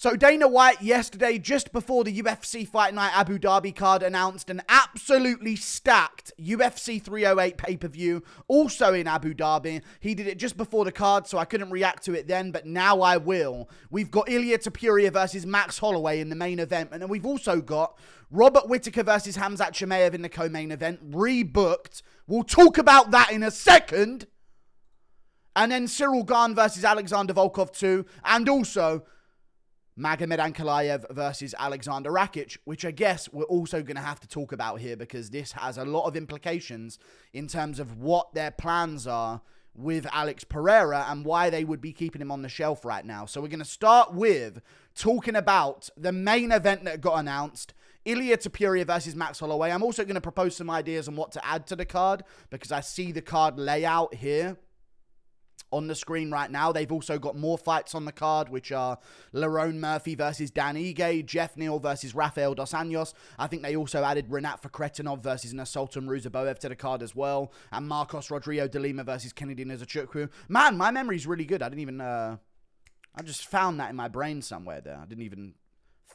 So Dana White yesterday, just before the UFC Fight Night Abu Dhabi card, announced an absolutely stacked UFC 308 pay-per-view, also in Abu Dhabi. He did it just before the card, so I couldn't react to it then, but now I will. We've got Ilia Topuria versus Max Holloway in the main event, and then we've also got Robert Whittaker versus Khamzat Chimaev in the co-main event, rebooked. We'll talk about that in a second. And then Ciryl Gane versus Alexander Volkov 2, and also Magomed Ankalaev versus Alexander Rakic, which I guess we're also going to have to talk about here because this has a lot of implications in terms of what their plans are with Alex Pereira and why they would be keeping him on the shelf right now. So we're going to start with talking about the main event that got announced, Ilia Topuria versus Max Holloway. I'm also going to propose some ideas on what to add to the card because I see the card layout here on the screen right now. They've also got more fights on the card, which are Lerone Murphy versus Dan Ige, Jeff Neal versus Rafael Dos Anjos. I think they also added Renat Fakretinov versus Nasultan Ruzaboev to the card as well, and Marcos Rodrigo de Lima versus Kennedy Nzechukwu. Man, my memory's really good. I didn't even, I just found that in my brain somewhere there. I didn't even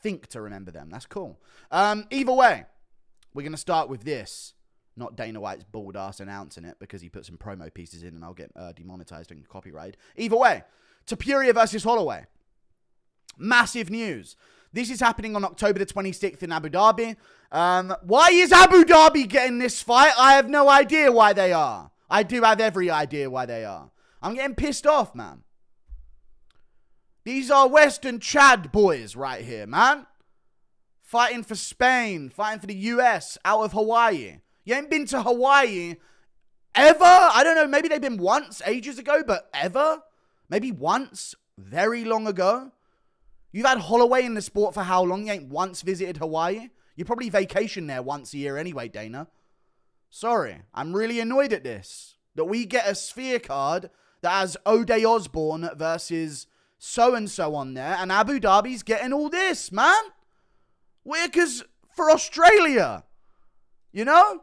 think to remember them. That's cool. Either way, we're going to start with this. Not Dana White's bald ass announcing it because he put some promo pieces in and I'll get demonetized and copyrighted. Either way, Topuria versus Holloway. Massive news. This is happening on October the 26th in Abu Dhabi. Why is Abu Dhabi getting this fight? I have no idea why they are. I do have every idea why they are. I'm getting pissed off, man. These are Western Chad boys right here, man. Fighting for Spain, fighting for the US, out of Hawaii. You ain't been to Hawaii ever? I don't know, maybe they've been once, ages ago, but ever? Maybe once, very long ago? You've had Holloway in the sport for how long? You ain't once visited Hawaii? You probably vacation there once a year anyway, Dana. Sorry, I'm really annoyed at this. That we get a Sphere card that has O'Day Osborne versus so-and-so on there, and Abu Dhabi's getting all this, man. Whittaker's for Australia. You know?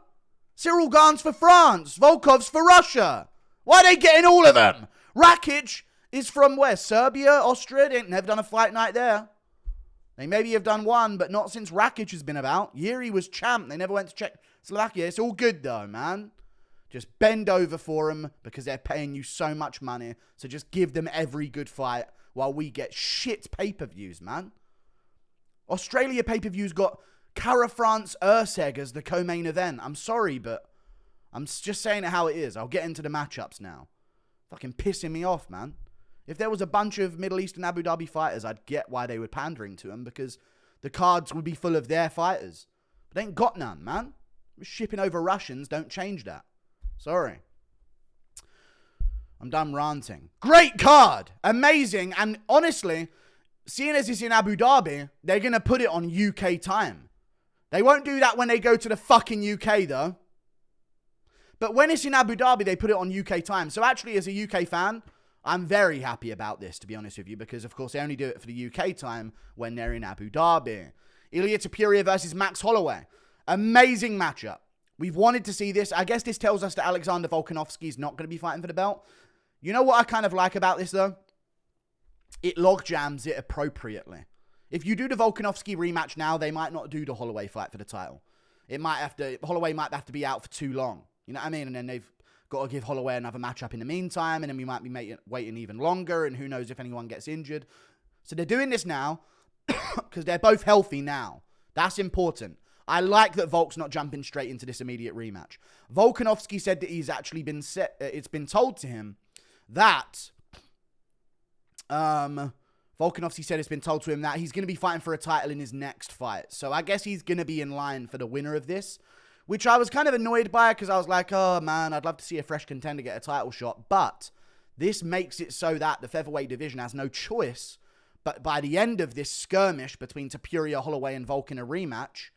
Ciryl Gane's for France. Volkov's for Russia. Why are they getting all of them? Rakic is from where? Serbia? Austria? They ain't never done a fight night there. They maybe have done one, but not since Rakic has been about. Yuri was champ. They never went to Czechoslovakia. It's all good though, man. Just bend over for them because they're paying you so much money. So just give them every good fight while we get shit pay-per-views, man. Australia pay-per-views got Kara France Urseg as the co-main event. I'm sorry, but I'm just saying it how it is. I'll get into the matchups now. Fucking pissing me off, man. If there was a bunch of Middle Eastern Abu Dhabi fighters, I'd get why they were pandering to them because the cards would be full of their fighters. But they ain't got none, man. Shipping over Russians don't change that. Sorry. I'm done ranting. Great card. Amazing. And honestly, seeing as it's in Abu Dhabi, they're going to put it on UK time. They won't do that when they go to the fucking UK, though. But when it's in Abu Dhabi, they put it on UK time. So actually, as a UK fan, I'm very happy about this, to be honest with you, because, of course, they only do it for the UK time when they're in Abu Dhabi. Ilia Topuria versus Max Holloway. Amazing matchup. We've wanted to see this. I guess this tells us that Alexander Volkanovski is not going to be fighting for the belt. You know what I kind of like about this, though? It logjams it appropriately. If you do the Volkanovski rematch now, they might not do the Holloway fight for the title. Holloway might have to be out for too long. You know what I mean? And then they've got to give Holloway another matchup in the meantime, and then we might be waiting even longer, and who knows if anyone gets injured. So they're doing this now because they're both healthy now. That's important. I like that Volk's not jumping straight into this immediate rematch. Volkanovski said that he's actually been it's been told to him that Volkanovski said it's been told to him that he's going to be fighting for a title in his next fight. So I guess he's going to be in line for the winner of this, which I was kind of annoyed by because I was like, oh man, I'd love to see a fresh contender get a title shot. But this makes it so that the featherweight division has no choice. But by the end of this skirmish between Topuria, Holloway, and Volk in a rematch,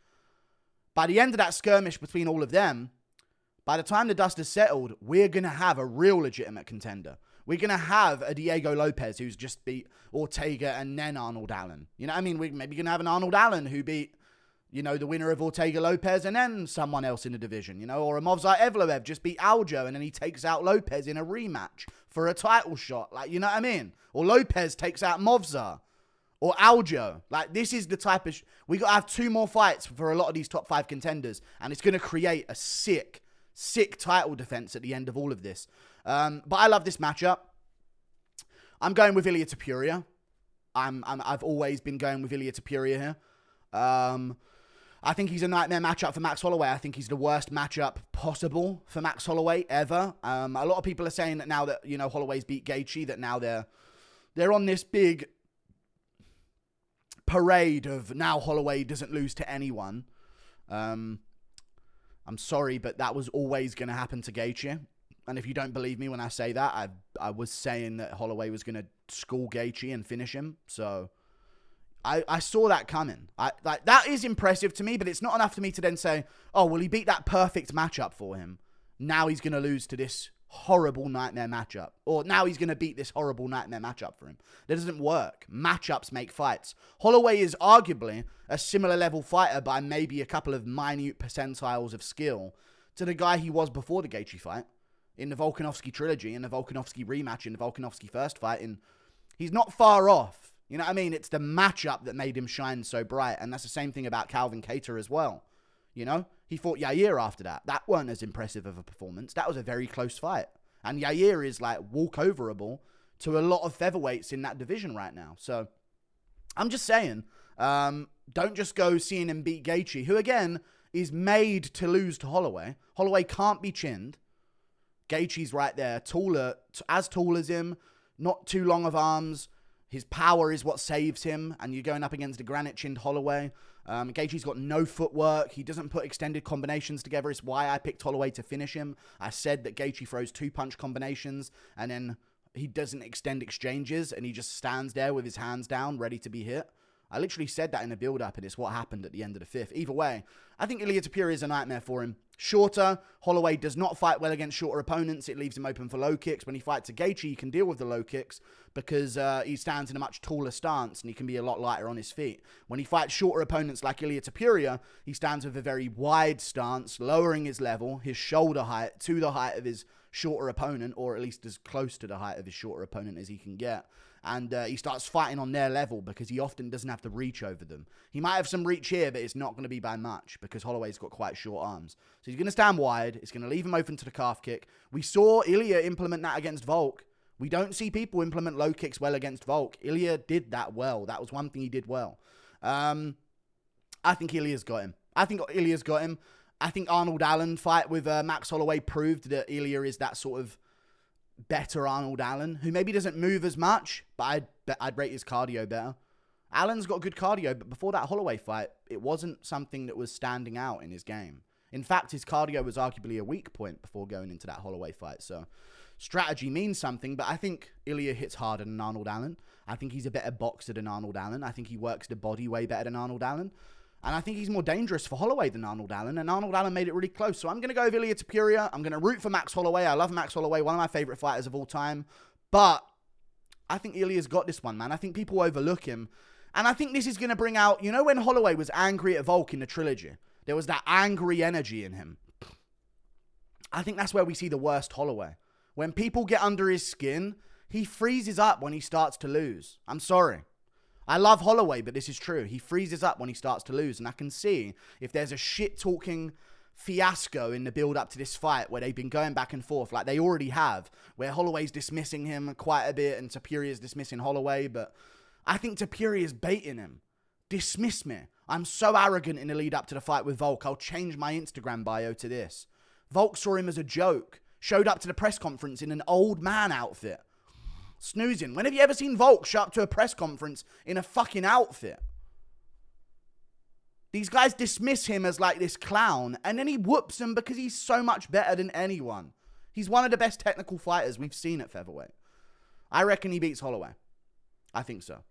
by the end of that skirmish between all of them, by the time the dust is settled, we're going to have a real legitimate contender. We're going to have a Diego Lopez who's just beat Ortega and then Arnold Allen. You know what I mean? We're maybe going to have an Arnold Allen who beat, you know, the winner of Ortega Lopez and then someone else in the division, you know, or a Movsar Evloev just beat Aljo and then he takes out Lopez in a rematch for a title shot. Like, you know what I mean? Or Lopez takes out Movsar. or Aljo. Like, this is the type of... we got to have 2 more fights for a lot of these top 5 contenders, and it's going to create a sick title defense at the end of all of this. But I love this matchup. I'm going with Ilia Topuria. I've always been going with Ilia Topuria here. I think he's a nightmare matchup for Max Holloway. I think he's the worst matchup possible for Max Holloway ever. A lot of people are saying that now that, you know, Holloway's beat Gaethje, that now they're on this big parade of now Holloway doesn't lose to anyone. I'm sorry, but that was always going to happen to Gaethje. And if you don't believe me when I say that, I was saying that Holloway was going to school Gaethje and finish him. So I saw that coming. Like, that is impressive to me, but it's not enough for me to then say, oh, well, he beat that perfect matchup for him. Now he's going to lose to this horrible nightmare matchup. Or now he's going to beat this horrible nightmare matchup for him. That doesn't work. Matchups make fights. Holloway is arguably a similar level fighter by maybe a couple of minute percentiles of skill to the guy he was before the Gaethje fight. In the Volkanovski trilogy, in the Volkanovski rematch, in the Volkanovski first fight. He's not far off. You know what I mean? It's the matchup that made him shine so bright. And that's the same thing about Calvin Kattar as well. You know? He fought Yair after that. That weren't as impressive of a performance. That was a very close fight. And Yair is like walkoverable to a lot of featherweights in that division right now. So, I'm just saying, don't just go seeing him beat Gaethje, who again is made to lose to Holloway. Holloway can't be chinned. Gaethje's right there, as tall as him, not too long of arms. His power is what saves him, and you're going up against a granite-chinned Holloway. Gaethje's got no footwork. He doesn't put extended combinations together. It's why I picked Holloway to finish him. I said that Gaethje throws 2-punch combinations, and then he doesn't extend exchanges, and he just stands there with his hands down, ready to be hit. I literally said that in the build-up, and it's what happened at the end of the 5th. Either way, I think Ilia Topuria is a nightmare for him. Shorter. Holloway does not fight well against shorter opponents. It leaves him open for low kicks. When he fights a Gaethje, he can deal with the low kicks because he stands in a much taller stance and he can be a lot lighter on his feet. When he fights shorter opponents like Ilia Topuria, he stands with a very wide stance, lowering his level, his shoulder height to the height of his shorter opponent, or at least as close to the height of his shorter opponent as he can get. And he starts fighting on their level because he often doesn't have the reach over them. He might have some reach here, but it's not going to be by much because Holloway's got quite short arms. So he's going to stand wide. It's going to leave him open to the calf kick. We saw Ilia implement that against Volk. We don't see people implement low kicks well against Volk. Ilia did that well. That was one thing he did well. I think Ilia's got him. I think Arnold Allen fight with Max Holloway proved that Ilia is that sort of better Arnold Allen, who maybe doesn't move as much, but I'd rate his cardio better. Allen's got good cardio, but before that Holloway fight, it wasn't something that was standing out in his game. In fact, his cardio was arguably a weak point before going into that Holloway fight. So strategy means something, but I think Ilia hits harder than Arnold Allen. I think he's a better boxer than Arnold Allen. I think he works the body way better than Arnold Allen. And I think he's more dangerous for Holloway than Arnold Allen. And Arnold Allen made it really close. So I'm going to go with Ilia Topuria. I'm going to root for Max Holloway. I love Max Holloway, one of my favorite fighters of all time. But I think Ilia's got this one, man. I think people overlook him. And I think this is going to bring out, you know, when Holloway was angry at Volk in the trilogy, there was that angry energy in him. I think that's where we see the worst Holloway. When people get under his skin, he freezes up when he starts to lose. I'm sorry. I love Holloway, but this is true. He freezes up when he starts to lose. And I can see if there's a shit-talking fiasco in the build-up to this fight where they've been going back and forth like they already have, where Holloway's dismissing him quite a bit and Topuria's dismissing Holloway, but I think Topuria's baiting him. Dismiss me. I'm so arrogant in the lead-up to the fight with Volk, I'll change my Instagram bio to this. Volk saw him as a joke, showed up to the press conference in an old man outfit. Snoozing. When have you ever seen Volk show up to a press conference in a fucking outfit? These guys dismiss him as like this clown, and then he whoops them because he's so much better than anyone. He's one of the best technical fighters we've seen at featherweight. I reckon he beats Holloway. I think so.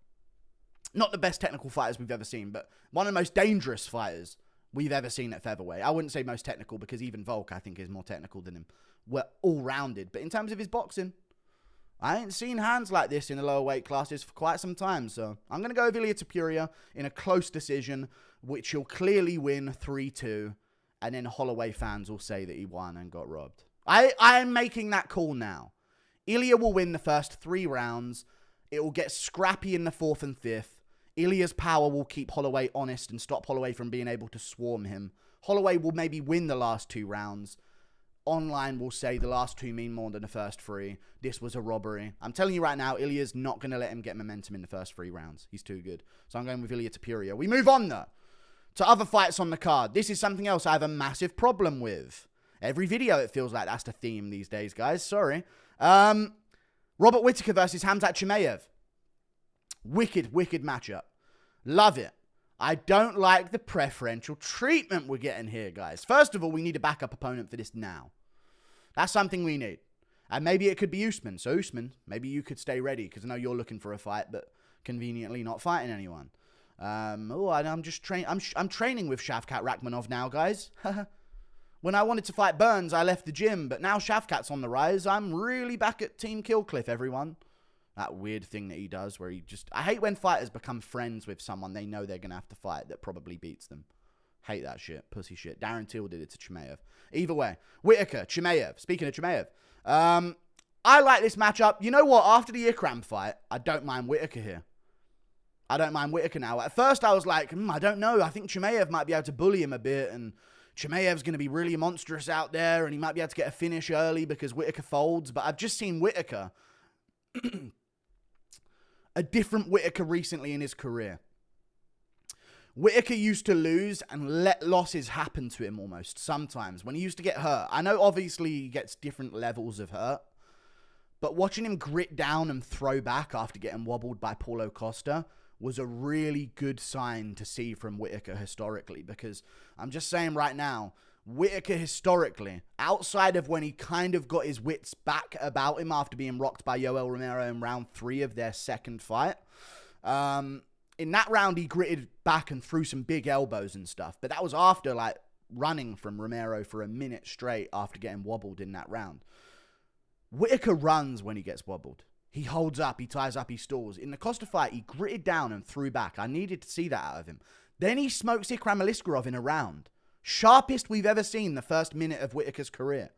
Not the best technical fighters we've ever seen, but one of the most dangerous fighters we've ever seen at featherweight. I wouldn't say most technical because even Volk, I think, is more technical than him. We're all-rounded. But in terms of his boxing, I ain't seen hands like this in the lower weight classes for quite some time. So I'm going to go with Ilia Topuria in a close decision, which he'll clearly win 3-2. And then Holloway fans will say that he won and got robbed. I am making that call now. Ilia will win the first 3 rounds. It will get scrappy in the 4th and 5th. Ilya's power will keep Holloway honest and stop Holloway from being able to swarm him. Holloway will maybe win the last 2 rounds. Online will say the last 2 mean more than the first 3. This was a robbery. I'm telling you right now, Ilya's not going to let him get momentum in the first 3 rounds. He's too good. So I'm going with Ilya Topuria. We move on, though, to other fights on the card. This is something else I have a massive problem with. Every video, it feels like that's the theme these days, guys. Sorry. Robert Whittaker versus Khamzat Chimaev. Wicked, wicked matchup. Love it. I don't like the preferential treatment we're getting here, guys. First of all, we need a backup opponent for this now. That's something we need. And maybe it could be Usman. So Usman, maybe you could stay ready, because I know you're looking for a fight, but conveniently not fighting anyone. I'm just I'm training with Shavkat Rakhmonov now, guys. When I wanted to fight Burns, I left the gym, but now Shavkat's on the rise. I'm really back at Team Killcliff, everyone. That weird thing that he does where he just... I hate when fighters become friends with someone they know they're going to have to fight that probably beats them. Hate that shit. Pussy shit. Darren Till did it to Chimaev. Either way. Whittaker, Chimaev. Speaking of Chimaev. I like this matchup. You know what? After the Ikram fight, I don't mind Whittaker here. I don't mind Whittaker now. At first, I was like, I don't know. I think Chimaev might be able to bully him a bit, and Chimaev's going to be really monstrous out there, and he might be able to get a finish early because Whittaker folds. But I've just seen Whittaker... a different Whittaker recently in his career. Whittaker used to lose and let losses happen to him almost sometimes when he used to get hurt. I know obviously he gets different levels of hurt, but watching him grit down and throw back after getting wobbled by Paulo Costa was a really good sign to see from Whittaker historically, because I'm just saying right now, Whittaker historically, outside of when he kind of got his wits back about him after being rocked by Yoel Romero in round 3 of their second fight, in that round he gritted back and threw some big elbows and stuff, but that was after like running from Romero for a minute straight after getting wobbled in that round. Whittaker runs when he gets wobbled. He holds up, he ties up, he stalls. In the Costa fight, he gritted down and threw back. I needed to see that out of him. Then he smokes Ikram Aliskerov in a round. Sharpest we've ever seen the first minute of Whittaker's career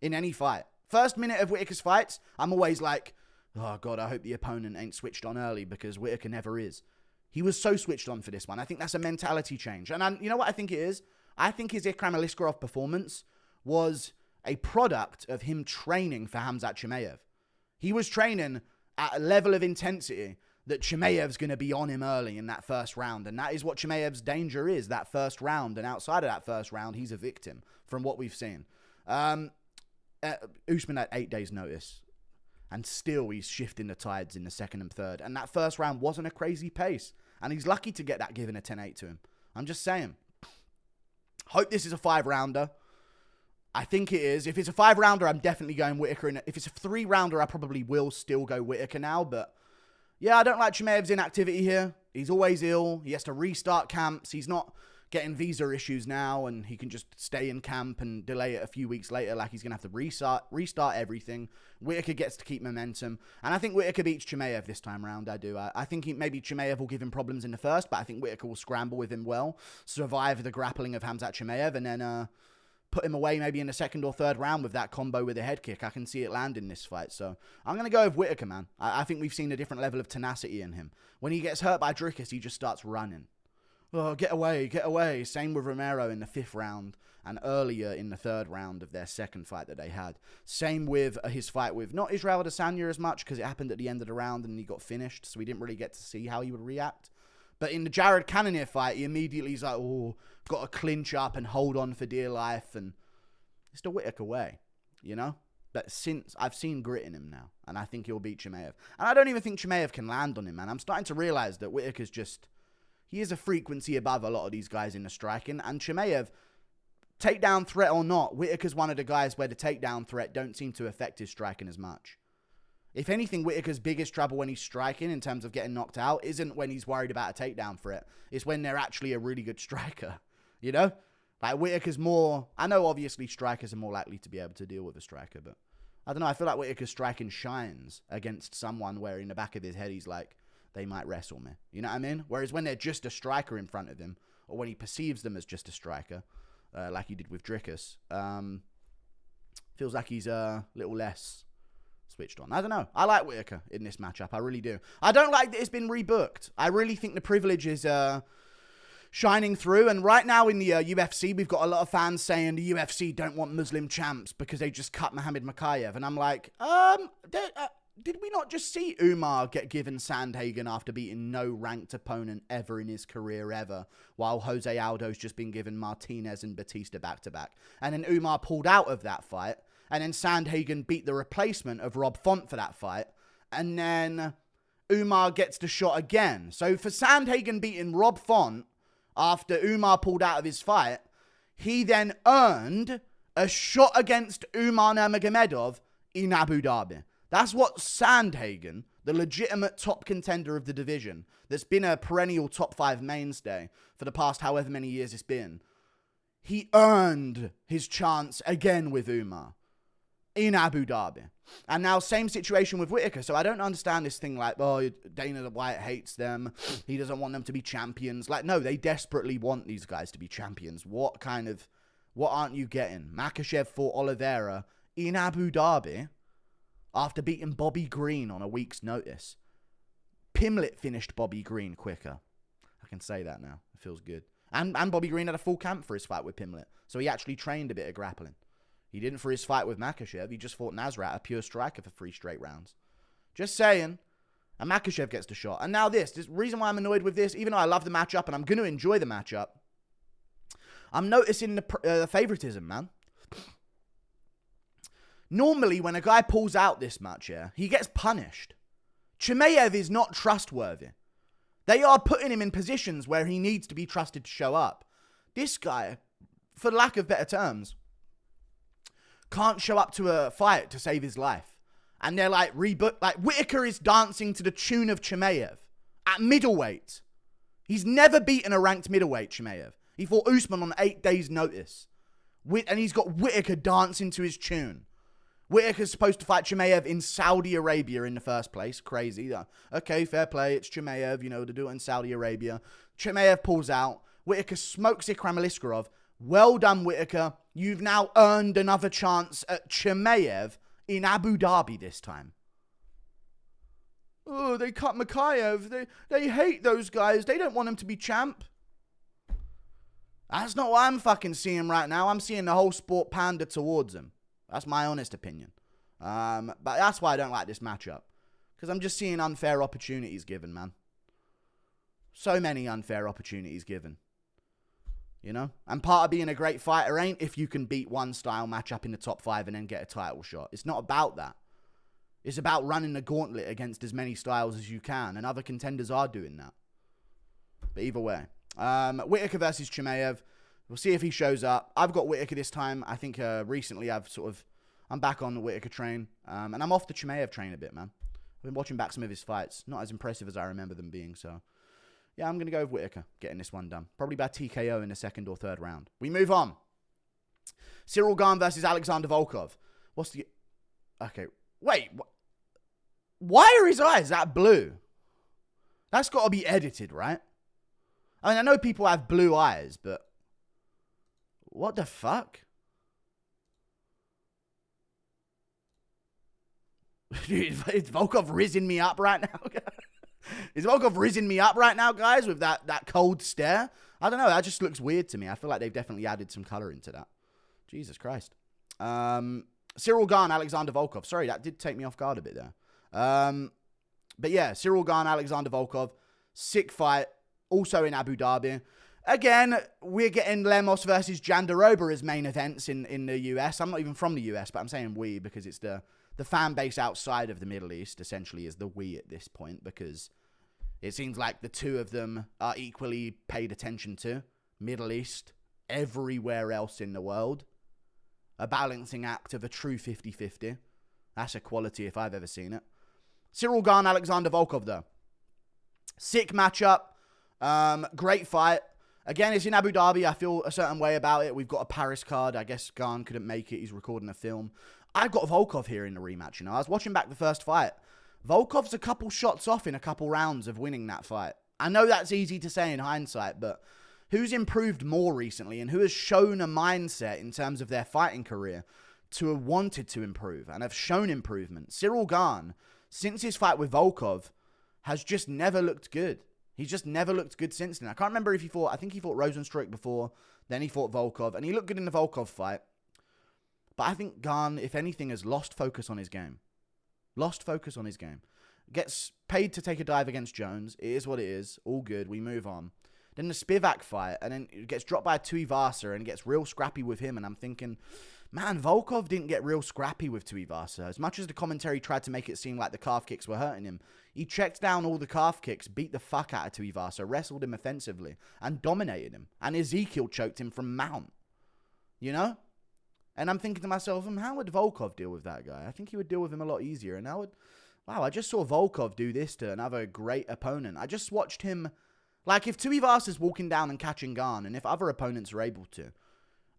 in any fight. First minute of Whittaker's fights, I'm always like, oh God, I hope the opponent ain't switched on early, because Whittaker never is. He was so switched on for this one. I think that's a mentality change. And you know what I think it is? I think his Ikram Aliskerov performance was a product of him training for Khamzat Chimaev. He was training at a level of intensity that Chimaev's going to be on him early in that first round. And that is what Chimaev's danger is, that first round. And outside of that first round, he's a victim from what we've seen. Usman had 8 days notice. And still he's shifting the tides in the second and third. And that first round wasn't a crazy pace. And he's lucky to get that given a 10-8 to him. I'm just saying. Hope this is a 5-rounder. I think it is. If it's a 5-rounder, I'm definitely going Whittaker. And if it's a 3-rounder, I probably will still go Whittaker now. But yeah, I don't like Chimaev's inactivity here. He's always ill. He has to restart camps. He's not getting visa issues now, and he can just stay in camp and delay it a few weeks later like he's going to have to restart everything. Whittaker gets to keep momentum. And I think Whittaker beats Chimaev this time round. I do. I think maybe Chimaev will give him problems in the first, but I think Whittaker will scramble with him well, survive the grappling of Khamzat Chimaev, and then put him away maybe in the second or third round with that combo with a head kick. I can see it land in this fight. So I'm going to go with Whittaker, man. I think we've seen a different level of tenacity in him. When he gets hurt by Dricus, he just starts running. Oh, get away, get away. Same with Romero in the 5th round and earlier in the 3rd round of their second fight that they had. Same with his fight with not Israel Adesanya as much, because it happened at the end of the round and he got finished, so we didn't really get to see how he would react. But in the Jared Cannonier fight, he immediately is like, oh, got to clinch up and hold on for dear life. And it's the Whittaker way, you know? But since I've seen grit in him now, and I think he'll beat Chimaev. And I don't even think Chimaev can land on him, man. I'm starting to realize that Whittaker's just... he is a frequency above a lot of these guys in the striking. And Chimaev, takedown threat or not, Whittaker's one of the guys where the takedown threat don't seem to affect his striking as much. If anything, Whittaker's biggest trouble when he's striking in terms of getting knocked out isn't when he's worried about a takedown threat. It's when they're actually a really good striker, you know? Like, Whittaker's more... I know, obviously, strikers are more likely to be able to deal with a striker, but I don't know. I feel like Whittaker's striking shines against someone where in the back of his head he's like, they might wrestle me. You know what I mean? Whereas when they're just a striker in front of him, or when he perceives them as just a striker, like he did with Dricus, feels like he's a little less switched on. I don't know. I like Whittaker in this matchup. I really do. I don't like that it's been rebooked. I really think the privilege is shining through. And right now in the UFC, we've got a lot of fans saying the UFC don't want Muslim champs because they just cut Muhammad Mokaev. And I'm like, did we not just see Umar get given Sandhagen after beating no ranked opponent ever in his career ever, while Jose Aldo's just been given Martinez and Batista back-to-back? And then Umar pulled out of that fight, and then Sandhagen beat the replacement of Rob Font for that fight, and then Umar gets the shot again. So for Sandhagen beating Rob Font after Umar pulled out of his fight, he then earned a shot against Umar Nurmagomedov in Abu Dhabi. That's what Sandhagen, the legitimate top contender of the division, that's been a perennial top 5 mainstay for the past however many years it's been, he earned his chance again with Umar in Abu Dhabi. And now same situation with Whittaker. So I don't understand this thing like, oh, Dana White hates them. He doesn't want them to be champions. Like, no, they desperately want these guys to be champions. What aren't you getting? Makhachev fought Oliveira in Abu Dhabi after beating Bobby Green on a week's notice. Pimlet finished Bobby Green quicker. I can say that now. It feels good. And Bobby Green had a full camp for his fight with Pimlet. So he actually trained a bit of grappling. He didn't for his fight with Makhachev. He just fought Nasrat, a pure striker, for 3 straight rounds. Just saying. And Makhachev gets the shot. And now this reason why I'm annoyed with this, even though I love the matchup and I'm going to enjoy the matchup, I'm noticing the favoritism, man. Normally, when a guy pulls out this much, he gets punished. Chimaev is not trustworthy. They are putting him in positions where he needs to be trusted to show up. This guy, for lack of better terms, can't show up to a fight to save his life. And they're like, Whittaker is dancing to the tune of Chimaev at middleweight. He's never beaten a ranked middleweight, Chimaev. He fought Usman on 8 days' notice. And he's got Whittaker dancing to his tune. Whittaker's supposed to fight Chimaev in Saudi Arabia in the first place. Crazy. Okay, fair play. It's Chimaev, to do it in Saudi Arabia. Chimaev pulls out. Whittaker smokes Ikram Aliskerov. Well done, Whittaker. You've now earned another chance at Chimaev in Abu Dhabi this time. Oh, they cut Mokaev. They hate those guys. They don't want him to be champ. That's not what I'm fucking seeing right now. I'm seeing the whole sport pander towards him. That's my honest opinion. But that's why I don't like this matchup. Because I'm just seeing unfair opportunities given, man. So many unfair opportunities given. And part of being a great fighter ain't if you can beat one style matchup in the top 5 and then get a title shot. It's not about that. It's about running the gauntlet against as many styles as you can. And other contenders are doing that. But either way. Whittaker versus Chimaev. We'll see if he shows up. I've got Whittaker this time. I think recently I'm back on the Whittaker train. And I'm off the Chimaev train a bit, man. I've been watching back some of his fights. Not as impressive as I remember them being, so yeah, I'm going to go with Whittaker, getting this one done. Probably by TKO in the 2nd or 3rd round. We move on. Ciryl Gane versus Alexander Volkov. Okay, wait. Why are his eyes that blue? That's got to be edited, right? I mean, I know people have blue eyes, but what the fuck? Dude, is Volkov rizzing me up right now? Is Volkov rizzing me up right now, guys, with that cold stare? I don't know. That just looks weird to me. I feel like they've definitely added some color into that. Jesus Christ. Ciryl Gane, Alexander Volkov. Sorry, that did take me off guard a bit there. But yeah, Ciryl Gane, Alexander Volkov. Sick fight. Also in Abu Dhabi. Again, we're getting Lemos versus Jandiroba as main events in the US. I'm not even from the US, but I'm saying we because it's the fan base outside of the Middle East, essentially, is the we at this point, because it seems like the two of them are equally paid attention to. Middle East, everywhere else in the world. A balancing act of a true 50-50. That's a quality if I've ever seen it. Ciryl Gane, Alexander Volkov, though. Sick matchup. Great fight. Again, it's in Abu Dhabi. I feel a certain way about it. We've got a Paris card. I guess Gane couldn't make it. He's recording a film. I've got Volkov here in the rematch, I was watching back the first fight. Volkov's a couple shots off in a couple rounds of winning that fight. I know that's easy to say in hindsight, but who's improved more recently and who has shown a mindset in terms of their fighting career to have wanted to improve and have shown improvement. Ciryl Gane, since his fight with Volkov, has just never looked good. He's just never looked good since then. I can't remember if he fought, I think he fought Rosenstruik before, then he fought Volkov, and he looked good in the Volkov fight. But I think Gane, if anything, has lost focus on his game. Lost focus on his game. Gets paid to take a dive against Jones. It is what it is. All good. We move on. Then the Spivak fight, and then it gets dropped by Tuivasa and gets real scrappy with him, and I'm thinking, man, Volkov didn't get real scrappy with Tuivasa. As much as the commentary tried to make it seem like the calf kicks were hurting him, he checked down all the calf kicks, beat the fuck out of Tuivasa, wrestled him offensively, and dominated him. And Ezekiel choked him from mount. You know? And I'm thinking to myself, how would Volkov deal with that guy? I think he would deal with him a lot easier. And wow, I just saw Volkov do this to another great opponent. I just watched him, like if Tuivasa's walking down and catching Gane, and if other opponents are able to,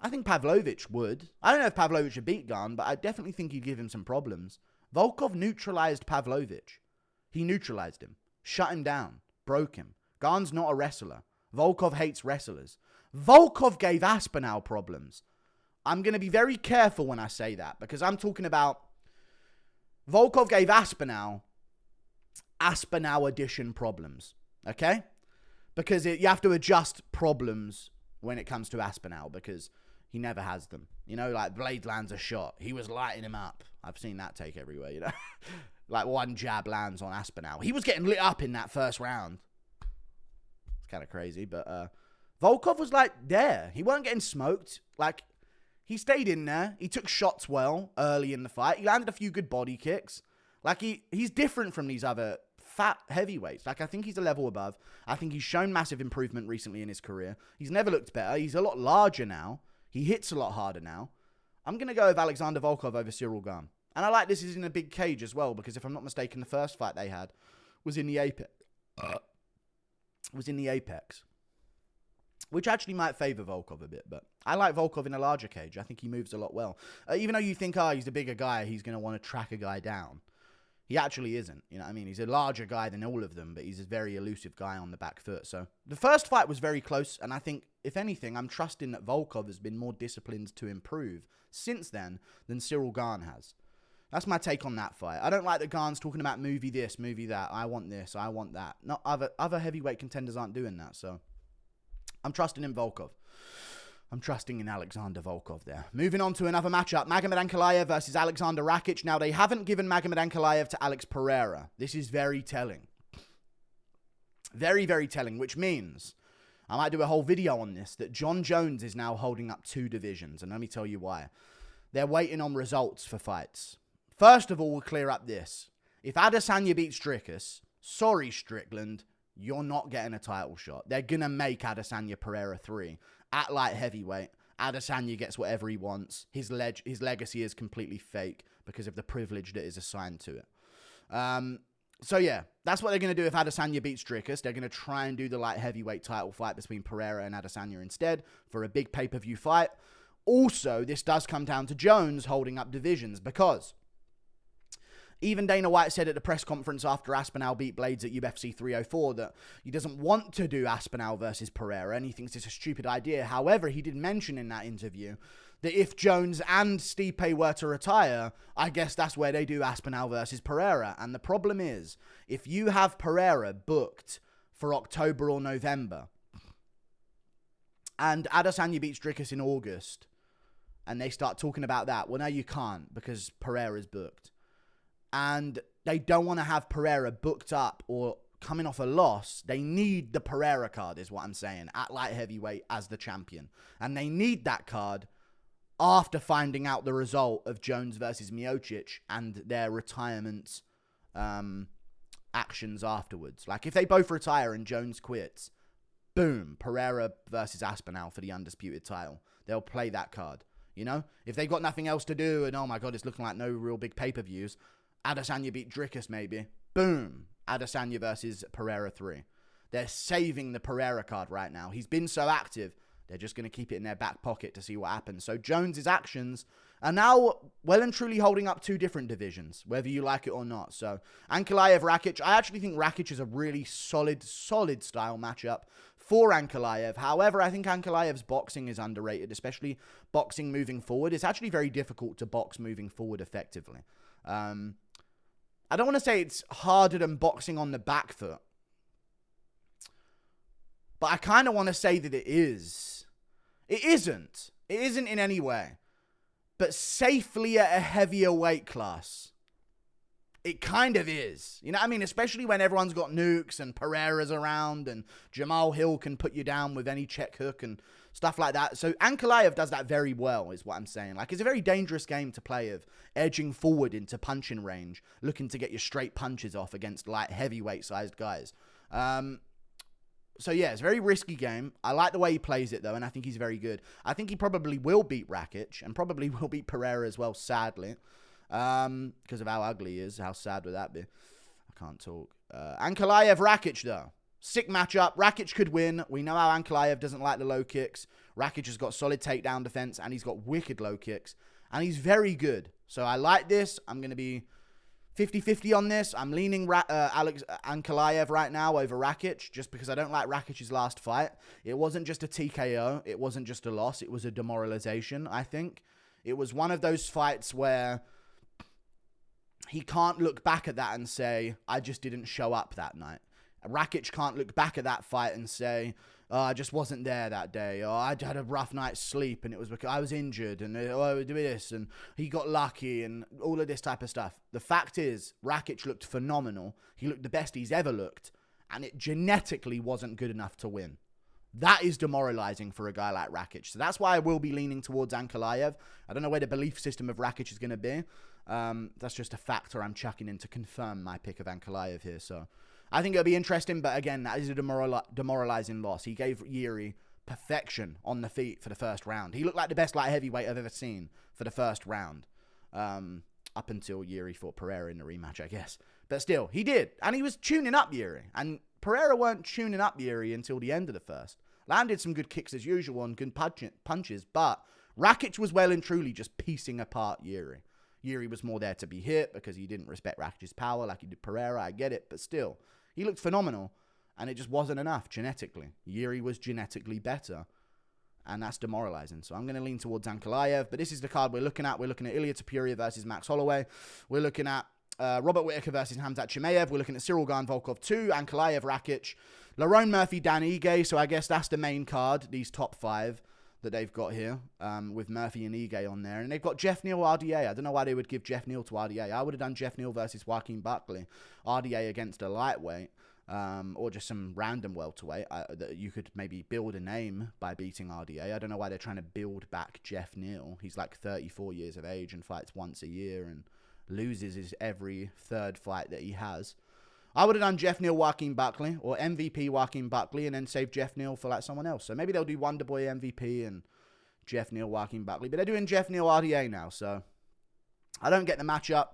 I think Pavlovich would. I don't know if Pavlovich would beat Gane, but I definitely think he'd give him some problems. Volkov neutralized Pavlovich. He neutralized him, shut him down, broke him. Gane's not a wrestler. Volkov hates wrestlers. Volkov gave Aspinall problems. I'm going to be very careful when I say that, because I'm talking about Volkov gave Aspinall edition problems, okay? Because you have to adjust problems when it comes to Aspinall, because he never has them. You know, like Blade lands a shot. He was lighting him up. I've seen that take everywhere, you know? Like one jab lands on Aspinall. He was getting lit up in that first round. It's kind of crazy, but Volkov was like there. He weren't getting smoked. Like, he stayed in there. He took shots well early in the fight. He landed a few good body kicks. Like, he's different from these other fat heavyweights. Like, I think he's a level above. I think he's shown massive improvement recently in his career. He's never looked better. He's a lot larger now. He hits a lot harder now. I'm going to go with Alexander Volkov over Ciryl Gane. And I like this is in a big cage as well, because if I'm not mistaken, the first fight they had was in the Apex. Which actually might favor Volkov a bit, but I like Volkov in a larger cage. I think he moves a lot well. Even though you think, he's a bigger guy, he's going to want to track a guy down. He actually isn't. You know what I mean? He's a larger guy than all of them, but he's a very elusive guy on the back foot. So the first fight was very close, and I think, if anything, I'm trusting that Volkov has been more disciplined to improve since then than Ciryl Gane has. That's my take on that fight. I don't like that Gane's talking about movie this, movie that. I want this, I want that. Not other heavyweight contenders aren't doing that, so I'm trusting in Volkov. I'm trusting in Alexander Volkov there. Moving on to another matchup. Magomed Ankalaev versus Alexander Rakic. Now, they haven't given Magomed Ankalaev to Alex Pereira. This is very telling. Very, very telling, which means I might do a whole video on this, that John Jones is now holding up 2 divisions, and let me tell you why. They're waiting on results for fights. First of all, we'll clear up this. If Adesanya beats Dricus, sorry, Strickland, you're not getting a title shot. They're going to make Adesanya Pereira 3 at light heavyweight. Adesanya gets whatever he wants. His legacy is completely fake because of the privilege that is assigned to it. So yeah, that's what they're going to do if Adesanya beats Dricus. They're going to try and do the light heavyweight title fight between Pereira and Adesanya instead for a big pay-per-view fight. Also, this does come down to Jones holding up divisions, because even Dana White said at the press conference after Aspinall beat Blades at UFC 304 that he doesn't want to do Aspinall versus Pereira, and he thinks it's a stupid idea. However, he did mention in that interview that if Jones and Stipe were to retire, I guess that's where they do Aspinall versus Pereira. And the problem is, if you have Pereira booked for October or November, and Adesanya beats Dricus in August, and they start talking about that, well, no, you can't, because Pereira's booked. And they don't want to have Pereira booked up or coming off a loss. They need the Pereira card, is what I'm saying, at light heavyweight as the champion. And they need that card after finding out the result of Jones versus Miocic and their retirement actions afterwards. Like, if they both retire and Jones quits, boom, Pereira versus Aspinall for the undisputed title. They'll play that card, you know? If they've got nothing else to do and, oh my God, it's looking like no real big pay-per-views, Adesanya beat Dricus maybe. Boom. Adesanya versus Pereira 3. They're saving the Pereira card right now. He's been so active, they're just going to keep it in their back pocket to see what happens. So Jones's actions are now well and truly holding up two different divisions, whether you like it or not. So, Ankalaev, Rakic. I actually think Rakic is a really solid style matchup for Ankalaev. However, I think Ankalaev's boxing is underrated, especially boxing moving forward. It's actually very difficult to box moving forward effectively. I don't want to say it's harder than boxing on the back foot, but I kind of want to say that it is. It isn't. It isn't in any way. But safely at a heavier weight class, it kind of is. You know what I mean? Especially when everyone's got nukes and Pereira's around and Jamal Hill can put you down with any check hook and stuff like that. So Ankalaev does that very well, is what I'm saying. Like, it's a very dangerous game to play of edging forward into punching range, looking to get your straight punches off against light heavyweight-sized guys. So, yeah, it's a very risky game. I like the way he plays it, though, and I think he's very good. I think he probably will beat Rakic and probably will beat Pereira as well, sadly, because of how ugly he is. How sad would that be? I can't talk. Ankalaev, Rakic, though. Sick matchup. Rakic could win. We know how Ankalaev doesn't like the low kicks. Rakic has got solid takedown defense, and he's got wicked low kicks, and he's very good. So I like this. I'm going to be 50-50 on this. I'm leaning Ankalaev right now over Rakic just because I don't like Rakic's last fight. It wasn't just a TKO. It wasn't just a loss. It was a demoralization, I think. It was one of those fights where he can't look back at that and say, I just didn't show up that night. Rakic can't look back at that fight and say, oh, I just wasn't there that day. Or I had a rough night's sleep and it was because I was injured and oh, do this and he got lucky and all of this type of stuff. The fact is, Rakic looked phenomenal. He looked the best he's ever looked, and it genetically wasn't good enough to win. That is demoralizing for a guy like Rakic. So that's why I will be leaning towards Ankalaev. I don't know where the belief system of Rakic is going to be. That's just a factor I'm chucking in to confirm my pick of Ankalaev here. So I think it'll be interesting, but again, that is a demoralizing loss. He gave Yuri perfection on the feet for the first round. He looked like the best light heavyweight I've ever seen for the first round. Up until Yuri fought Pereira in the rematch, I guess. But still, he did. And he was tuning up Yuri. And Pereira weren't tuning up Yuri until the end of the first. Landed some good kicks as usual and good punches, but Rakic was well and truly just piecing apart Yuri. Yuri was more there to be hit because he didn't respect Rakic's power like he did Pereira. I get it, but still. He looked phenomenal, and it just wasn't enough genetically. Yuri was genetically better, and that's demoralizing. So I'm going to lean towards Ankalaev, but this is the card we're looking at. We're looking at Ilia Topuria versus Max Holloway. We're looking at Robert Whittaker versus Khamzat Chimaev. We're looking at Cyril Gane, Volkov 2, Ankalaev, Rakic, Lerone Murphy, Dan Ige. So I guess that's the main card, these top five that they've got here, with Murphy and Ige on there. And they've got Jeff Neal, RDA. I don't know why they would give Jeff Neal to RDA. I would have done Jeff Neal versus Joaquin Buckley. RDA against a lightweight, or just some random welterweight that you could maybe build a name by beating RDA. I don't know why they're trying to build back Jeff Neal. He's like 34 years of age and fights once a year and loses his every third fight that he has. I would have done Jeff Neal, Joaquin Buckley, or MVP Joaquin Buckley, and then save Jeff Neal for like someone else. So maybe they'll do Wonderboy MVP and Jeff Neal, Joaquin Buckley. But they're doing Jeff Neal, RDA now, so I don't get the matchup.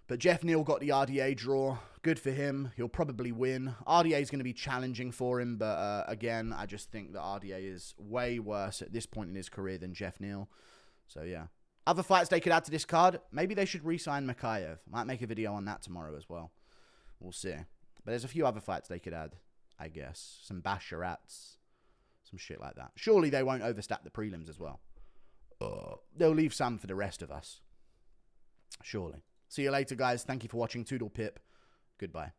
But Jeff Neal got the RDA draw. Good for him. He'll probably win. RDA is going to be challenging for him, but again, I just think that RDA is way worse at this point in his career than Jeff Neal. So yeah. Other fights they could add to this card. Maybe they should re-sign Chimaev. Might make a video on that tomorrow as well. We'll see. But there's a few other fights they could add, I guess. Some Basharats. Some shit like that. Surely they won't overstep the prelims as well. They'll leave some for the rest of us. Surely. See you later, guys. Thank you for watching. Toodle pip. Goodbye.